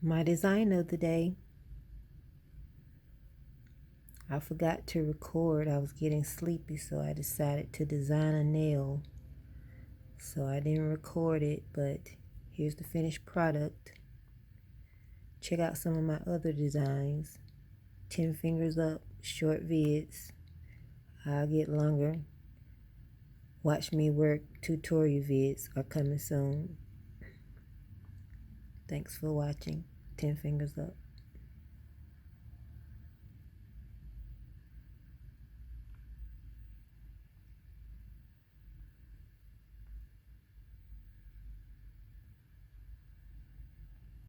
My design of the day. I forgot to record. I was getting sleepy, so I decided to design a nail. So I didn't record it, but here's the finished product. Check out some of my other designs. 10 fingers up, short vids. I'll get longer. Watch me work tutorial vids are coming soon. Thanks for watching. 10 fingers up.